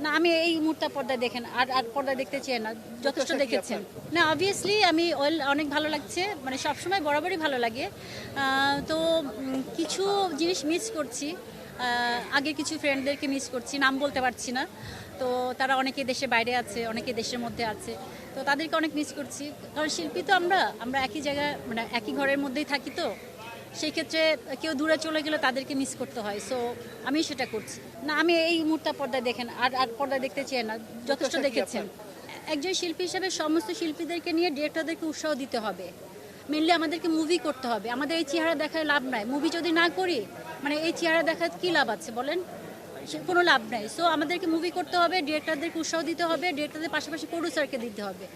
না আমি এই মুহূর্তে পর্দা দেখেন আর আর পর্দা দেখতে চাই না, যথেষ্ট দেখেছেন। না অবভিয়াসলি আমি অনেক ভালো লাগছে, মানে সবসময় বরাবরই ভালো লাগে। তো কিছু জিনিস মিস করছি, আগে কিছু ফ্রেন্ডদেরকে মিস করছি, নাম বলতে পারছি না। তো তারা অনেকে দেশের বাইরে আছে, অনেকে দেশের মধ্যে আছে, তো তাদেরকে অনেক মিস করছি। কারণ শিল্পী তো আমরা একই জায়গায়, মানে একই ঘরের মধ্যেই থাকি, তো সেই ক্ষেত্রে কেউ দূরে চলে গেলে তাদেরকে মিস করতে হয়। সো আমি সেটা করছি। না আমি এই মুহূর্তে পর্দা দেখেন আর আর পর্দা দেখতে চাই না, যথেষ্ট দেখেছেন। একজন শিল্পী হিসেবে সমস্ত শিল্পীদেরকে নিয়ে ডিরেক্টরদেরকে উৎসাহ দিতে হবে। মেনলি আমাদেরকে মুভি করতে হবে, আমাদের এই চেহারা দেখায় লাভ নাই। মুভি যদি না করি, মানে এই চেহারা দেখায় কী লাভ আছে বলেন, কোনো লাভ নাই। সো আমাদেরকে মুভি করতে হবে, ডিরেক্টরদেরকে উৎসাহ দিতে হবে, ডিরেক্টরদের পাশাপাশি প্রডিউসারকে দিতে হবে।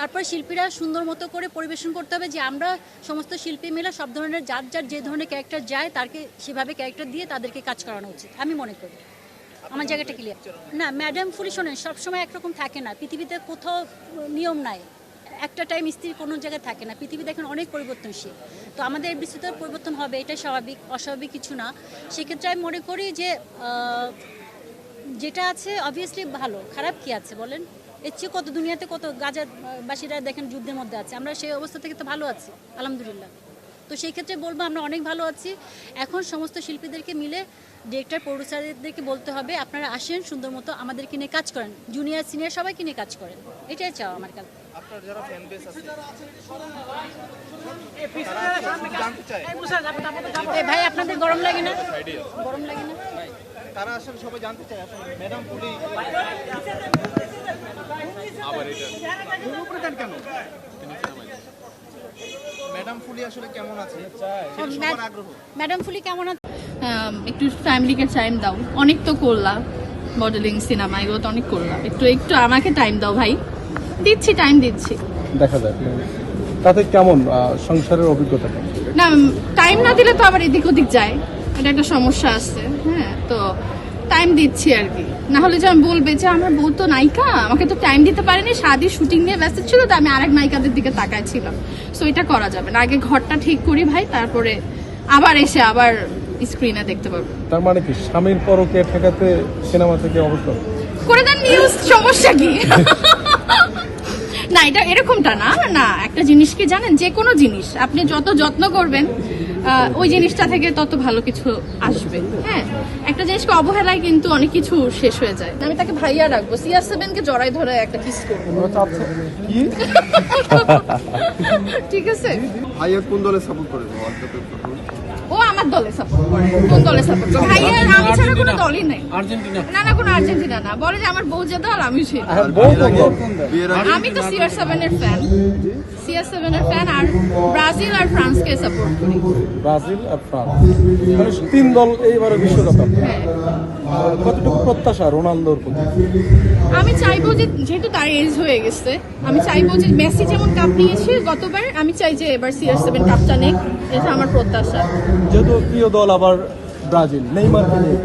তারপর শিল্পীরা সুন্দর মতো করে পরিবেশন করতে হবে, যে আমরা সমস্ত শিল্পী মিলে সব ধরনের যার যার যে ধরনের ক্যারেক্টার যায় তাকে সেভাবে ক্যারেক্টার দিয়ে তাদেরকে কাজ করানো উচিত, আমি মনে করি। আমার জায়গাটা ক্লিয়ার না। ম্যাডাম ফুলি শোনেন, সবসময় একরকম থাকে না, পৃথিবীতে কোথাও নিয়ম নাই একটা টাইম স্ত্রী কোনো জায়গায় থাকে না। পৃথিবী দেখেন অনেক পরিবর্তনশীল, তো আমাদের বিস্তৃত পরিবর্তন হবে, এটা স্বাভাবিক, অস্বাভাবিক কিছু না। সেক্ষেত্রে আমি মনে করি যে যেটা আছে অবভিয়াসলি ভালো, খারাপ কি আছে বলেন। এর চেয়ে কত দুনিয়াতে কত গাজাবাসীরা দেখেন যুদ্ধের মধ্যে আছে, আমরা সেই অবস্থা থেকে তো ভালো আছি আলহামদুলিল্লাহ। তো সেই ক্ষেত্রে বলবো আমরা অনেক ভালো আছি। এখন সমস্ত শিল্পীদেরকে মিলে ডিরেক্টর প্রডিউসারদেরকে বলতে হবে আপনারা আসেন, সুন্দর মতো আমাদেরকে নিয়ে কাজ করেন, জুনিয়র সিনিয়র সবাইকে নিয়ে কাজ করেন, এটাই চাও আমার কাছে। আপনার যারা ফ্যান বেস আছে ভাই আপনাদের গরম লাগে না? গরম লাগে না? তারা আসলে সবাই জানতে চায় আসলে ম্যাডাম ফুলি আবার এটা উপরে দেন কেন? ম্যাডাম ফুলি আসলে কেমন আছে সবার আগ্রহ। ম্যাডাম ফুলি কেমন আছে? একটু ফ্যামিলিকে টাইম দাও, অনেক তো করলাম, মডেলিং সিনেমা এগুলো তো অনেক করলাম, একটু একটু আমাকে টাইম দাও ভাই। দিচ্ছি, টাইম দিচ্ছি, দেখা যাক তাতে কেমন সংসারের অভিজ্ঞতা কেমন? না টাইম না দিলে তো আবার এদিক ওদিক যায়, এটা একটা সমস্যা আছে। হ্যাঁ, তো টাইম দিচ্ছি আর কি, না হলে যেমন বলবে যে আমার বউ তো নায়িকা, আমাকে তো টাইম দিতে পারেনি, শাদি শুটিং নিয়ে ব্যস্ত ছিল, তো আমি আরেক নায়িকাদের দিকে তাকাইছিলাম। সো এটা করা যাবে না, আগে ঘরটা ঠিক করি ভাই, তারপরে আবার এসে আবার স্ক্রিনে দেখতে পারবো। তার মানে কি স্বামীর পরকে ঠেকাতে সিনেমা থেকে অবসর করে দেন নিউজ, সমস্যা কি? না এটা এরকমটা না। না একটা জিনিস কি জানেন, যে কোনো জিনিস আপনি যত যত্ন করবেন ওই জিনিসটা থেকে তত ভালো কিছু আসবে। হ্যাঁ, একটা জিনিসকে অবহেলায় কিন্তু অনেক কিছু শেষ হয়ে যায়। আমি তাকে ভাইয়া রাখবো, CR7 কে জড়াই ধরে একটা কিস করবো। কি ঠিক আছে, ভাইয়া কোন দলে সাপোর্ট করে? ও আমার দলে সাপোর্ট করে। কোন দলে সাপোর্ট করে? ভাইয়া আমি ছাড়া কোনো দলই নেই। আর্জেন্টিনা? না না, কোনো আর্জেন্টিনা না, বলে যে আমার বউ যে দল আমি সেই দল। আমি তো CR7 এর ফ্যান, CR7 এর ফ্যান, আর ব্রাজিল আর ফ্রান্সকে সাপোর্ট করি। ব্রাজিল আর ফ্রান্স, মানে তিন দল এইবারে বিশ্বকাপ। হ্যাঁ, কতটুকু প্রত্যাশা রোনালদোর প্রতি? আমি চাইবো যে যেহেতু তার এজ হয়ে গেছে, আমি চাইবো যে মেসি যেমন কাপ নিয়েছে গতবার, আমি চাই যে এবার CR7 কাপটা নেক, এটা আমার প্রত্যাশা। যেহেতু প্রিয় দল আবার ব্রাজিল, নেইমারকে নিয়ে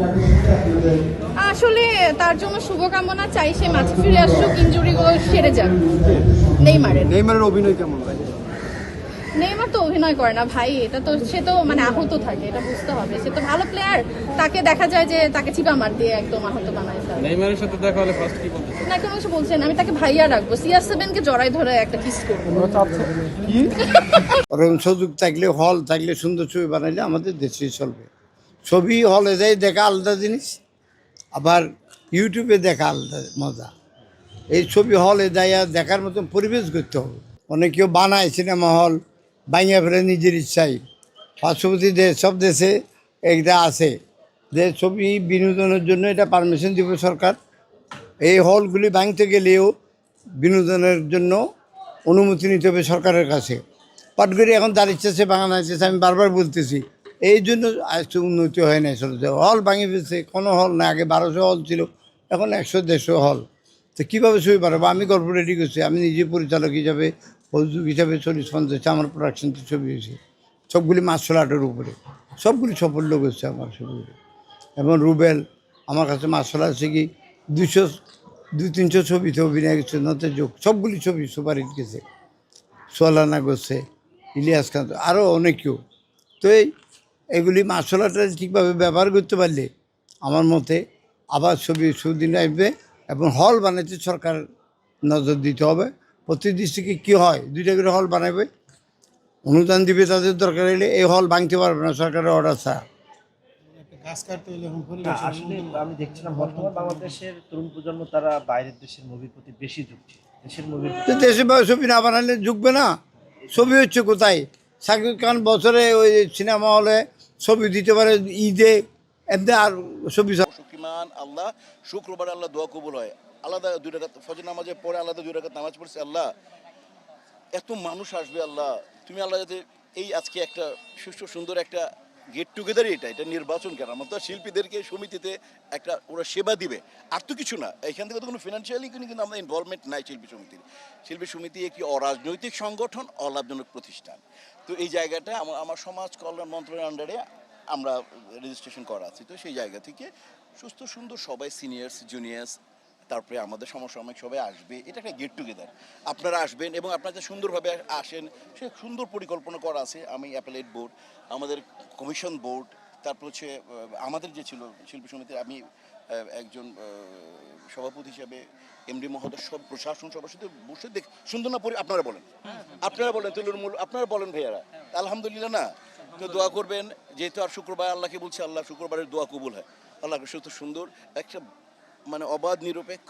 আসলে তার জন্য শুভকামনা চাই, সে মাঠে ফিরে আসুক, ইনজুরি গুলো সেরে যাক। নেইমারের অভিনয় কেমন লাগে? নেইমার তো অভিনয় করে না ভাই, এটা তো সে তো মানে আহত থাকে, এটা বুঝতে হবে। সে তো ভালো প্লেয়ার, তাকে দেখা যায় যে তাকে চিপা মার দিয়ে একদম আহত বানায় ফেলে। নেইমারের সাথে দেখা হলে ফার্স্ট কি বলতে না কোনো কিছু বলছেন, আমি তাকে ভাইয়া রাখবো, CR7 কে জড়াই ধরে একটা কিস করবো। কি ওরকম সুযোগ থাকলে, হল থাকলে, সুন্দর ছবি বানাইলে আমাদের দেশে চলবে। ছবি হলে যাই দেখা আলাদা জিনিস, আবার ইউটিউবে দেখা আলাদা মজা। এই ছবি হলে যাইয়া দেখার মতন পরিবেশ করতে হবে। অনেকেও বানায় সিনেমা হল, বাইঙা ফেলে নিজের ইচ্ছায়। পার্শ্ববর্তী দেশ, সব দেশে এইটা আছে যে ছবি বিনোদনের জন্য এটা পারমিশন দিব সরকার। এই হলগুলি ভাঙতে গেলেও বিনোদনের জন্য অনুমতি নিতে হবে সরকারের কাছে। পাটগড়ি এখন দাঁড়িয়েছে, বাঙানো হয়েছে, আমি বারবার বলতেছি। এই জন্য আজকে উন্নতি হয় না, চলছে হল ভাঙে ফেলছে, কোনো হল না। আগে 1200 হল ছিল, এখন 100-150 হল। তো কীভাবে ছবি বাড়াবো? আমি গল্প রেডি করছি, আমি নিজে পরিচালক হিসাবে, প্রযোজক হিসাবে 40-50 আমার প্রোডাকশনতে ছবি হয়েছে, সবগুলি মার্শাল আর্টের উপরে, সবগুলি সাফল্য করছে আমার ছবিগুলি। এবং রুবেল আমার কাছে মার্শাল আর্ট শিখি 200-300 ছবিতে অভিনয় করছে, নতে যোগ সবগুলি ছবি সুপারহিট গেছে। সোয়ালানা করছে, ইলিয়াস খান, আরও অনেকেও। তো এগুলি মার্শাল আর্টটা ঠিকভাবে ব্যবহার করতে পারলে আমার মতে আবার ছবি সুদিন আসবে, এবং হল বানাইতে সরকার নজর দিতে হবে। প্রতি ডিস্ট্রিক্টে কী হয় 2টা করে হল বানাবে, অনুদান দিবে, তাদের দরকার হলে এই হল ভাঙতে পারবে না সরকারের অর্ডার ছাড়া। না, আসলে আমি দেখছিলাম বর্তমান বাংলাদেশের তরুণ প্রজন্ম তারা বাইরের দেশের মুভির প্রতি বেশি ঝুঁকছে, দেশের মুভির তো দেশে ছবি না বানালে ঝুঁকবে না। ছবি হচ্ছে কোথায়? শাকিব খান বছরে ওই সিনেমা হলে ছবি দিতে পারে, ঈদে এমনি আর ছবি শুক্রিমান আল্লাহ, শুক্রবার আল্লাহ দোয়া কবুল হয়। আলাদা 2 রাকাত ফজর নামাজের পরে আলাদা 2 রাকাত নামাজ পড়ছে। আল্লাহ, এত মানুষ আসবে, আল্লাহ তুমি আল্লাহ যাতে এই আজকে একটা সুষ্ঠু সুন্দর একটা গেট টুগেদার, এটা নির্বাচন কেন, আমার তো শিল্পীদেরকে সমিতিতে একটা ওরা সেবা দিবে, আর তো কিছু না। এখান থেকে তো কোনো ফিনান্সিয়ালি কিন্তু আমাদের ইনভলভমেন্ট নাই শিল্পী সমিতির। শিল্পী সমিতি একটি অরাজনৈতিক সংগঠন, অলাভজনক প্রতিষ্ঠান। তো এই জায়গাটা আমার সমাজ কল্যাণ মন্ত্রণালয়ের আন্ডারে আমরা রেজিস্ট্রেশন করা আছি। তো সেই জায়গা থেকে সুস্থ সুন্দর সবাই সিনিয়র্স জুনিয়র্স তারপরে আমাদের সমসাময়িক সবাই আসবে, এটা একটা গেট টুগেদার। আপনারা আসবেন এবং আপনারা যে সুন্দরভাবে আসেন, সে সুন্দর পরিকল্পনা করা আছে। আমি অ্যাপেলেট বোর্ড, আমাদের কমিশন বোর্ড, তারপর হচ্ছে আমাদের যে ছিল শিল্পী সমিতির, আমি একজন সভাপতি হিসাবে এমডি মহোদয়, সব প্রশাসন সবার সাথে বসে দেখ সুন্দর না পরি। আপনারা বলেন তুলমূল, আপনারা বলেন ভাইয়ারা, আলহামদুলিল্লাহ না? তো দোয়া করবেন, যেহেতু আর শুক্রবার আল্লাহকে বলছি, আল্লাহ শুক্রবারের দোয়া কবুল হয়। আল্লাহ সুস্থ সুন্দর একটা মানে অবাধ নিরপেক্ষ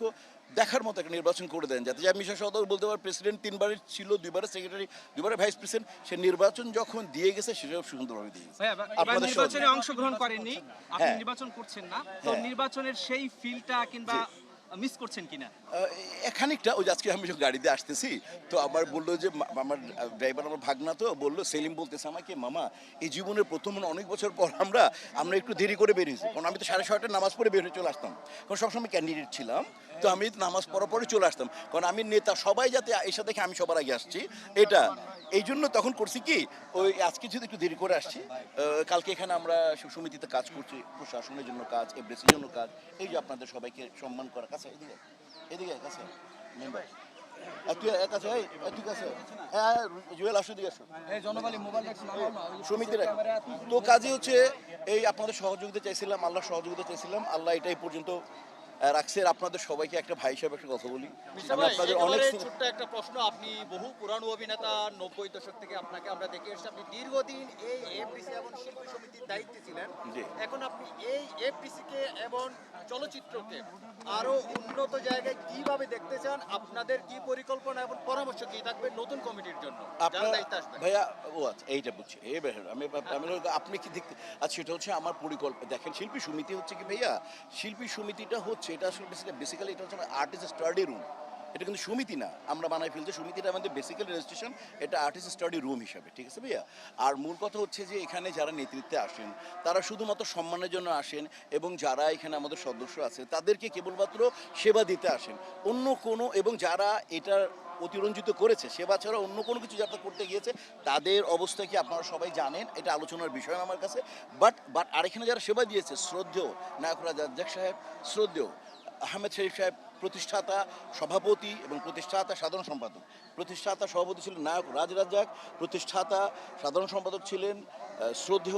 দেখার মতো একটা নির্বাচন করে দেন, যাতে আমি সদর বলতে পারি প্রেসিডেন্ট 3বারের ছিল, 2বারের সেক্রেটারি, 2বারের ভাইস প্রেসিডেন্ট, সে নির্বাচন যখন দিয়ে গেছে সেটাও সুন্দরভাবে দিয়ে গেছে। আপনাদের নির্বাচনে অংশগ্রহণ করেননি, আপনি হ্যাঁ। নির্বাচন করছেন না, তো নির্বাচনের সেই ফিলটা কিংবা মিস করছেন কিনা? খানিকটা ওই আজকে আমি যখন গাড়িতে আসতেছি, তো আমার বললো যে আমার ড্রাইভার, আমার ভাগনা, তো বললো, সেলিম বলতেছে আমাকে, মামা এই জীবনের প্রথম অনেক বছর পর আমরা একটু দেরি করে বেরিয়েছি, কারণ আমি তো 6:30টায় নামাজ পড়ে বের হয়ে চলে আসতাম, কারণ সবসময় ক্যান্ডিডেট ছিলাম। তো আমি নামাজ পড়ার পরে চলে আসতাম, কারণ আমি নেতা, সবাই যাতে এসে দেখে আমি সবার আগে আসছি, এটা এই জন্য তখন করছি কি, ওই আজকে যদি একটু দেরি করে আসছি। কালকে এখানে আমরা সমিতিতে কাজ করছি, প্রশাসনের জন্য কাজ, এফডিসির জন্য কাজ, এই যে আপনাদের সবাইকে সম্মান করা। কাছে এদিকে কাছে মেম্বার তুই কাছে, তুই কাছে, হ্যাঁ জুয়েল আসো, দিকে আসো, সমিতির তো কাজে হচ্ছে এই আপনাদের সহযোগিতা চাইছিলাম, আল্লাহ সহযোগিতা চাইছিলাম, আল্লাহ এটাই পর্যন্ত রাখছে। আপনাদের সবাইকে একটা ভাই হিসাবে একটা কথা বলি, আমি আপনাদের অনেক ছোট্ট একটা প্রশ্ন, আপনি বহু পুরানো অভিনেতা, 90 দশক থেকে আপনাকে আমরা দেখে এসেছি, আপনি দীর্ঘদিন এই এফডিসি এবং শিল্পী সমিতির দায়িত্বে ছিলেন। এখন আপনি এই এফডিসি কে এবং চলচ্চিত্রকে আরো উন্নত জায়গায় কিভাবে দেখতে চান? আপনাদের কি পরিকল্পনা এবং পরামর্শ কি থাকবে নতুন কমিটির জন্য যারা দায়িত্বে আসবে? ভাইয়া, ও আচ্ছা, এইটা বুঝছি, এই আমি আপনি কি দেখতে, আচ্ছা সেটা হচ্ছে আমার পরিকল্পনা। দেখেন, শিল্পী সমিতি হচ্ছে কি ভাইয়া, শিল্পী সমিতিটা হচ্ছে, এটা আসলে বেসিক্যালি এটা হচ্ছে আর্টিস্ট স্টাডি রুম, এটা কিন্তু সমিতি না, আমরা বানাই ফেলতে। সমিতিটা আমাদের বেসিক্যালি রেজিস্ট্রেশন, এটা আর্টিস্ট স্টাডি রুম হিসাবে, ঠিক আছে ভাইয়া? আর মূল কথা হচ্ছে যে এখানে যারা নেতৃত্বে আসেন তারা শুধুমাত্র সম্মানের জন্য আসেন, এবং যারা এখানে আমাদের সদস্য আছে তাদেরকে কেবলমাত্র সেবা দিতে আসেন, অন্য কোনো, এবং যারা এটার অতিরঞ্জিত করেছে সেবা ছাড়া অন্য কোনো কিছু যারা করতে গিয়েছে তাদের অবস্থা কি আপনারা সবাই জানেন, এটা আলোচনার বিষয় আমার কাছে। বাট আর এখানে যারা সেবা দিয়েছে, শ্রদ্ধেয় নায়করাজ রাজ্জাক সাহেব, শ্রদ্ধেয় আহমেদ শরীফ সাহেব, প্রতিষ্ঠাতা সভাপতি এবং প্রতিষ্ঠাতা সাধারণ সম্পাদক। প্রতিষ্ঠাতা সভাপতি ছিলেন নায়ক রাজ রাজ্জাক, প্রতিষ্ঠাতা সাধারণ সম্পাদক ছিলেন শ্রদ্ধেয়